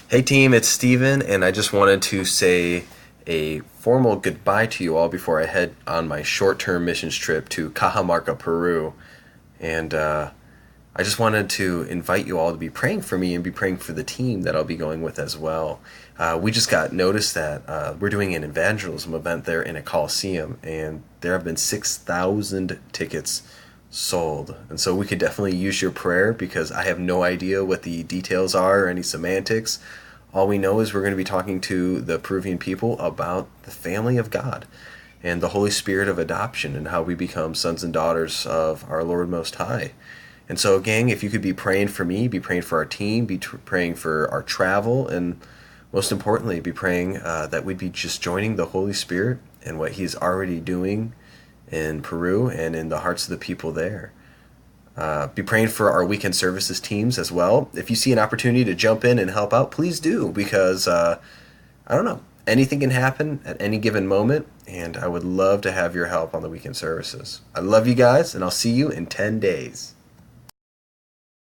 Hey team, it's Steven, and I just wanted to say a formal goodbye to you all before I head on my short term missions trip to Cajamarca, Peru. And I just wanted to invite you all to be praying for me and be praying for the team that I'll be going with as well. We just got notice that we're doing an evangelism event there in a coliseum, and there have been 6,000 tickets sold. And so we could definitely use your prayer because I have no idea what the details are or any semantics. All we know is we're going to be talking to the Peruvian people about the family of God and the Holy Spirit of adoption and how we become sons and daughters of our Lord Most High. And so, gang, if you could be praying for me, be praying for our team, praying for our travel, and most importantly, be praying that we'd be just joining the Holy Spirit and what He's already doing in Peru and in the hearts of the people there. Be praying for our weekend services teams as well. If you see an opportunity to jump in and help out, please do, because I don't know, anything can happen at any given moment, and I would love to have your help on the weekend services. I love you guys, and I'll see you in 10 days.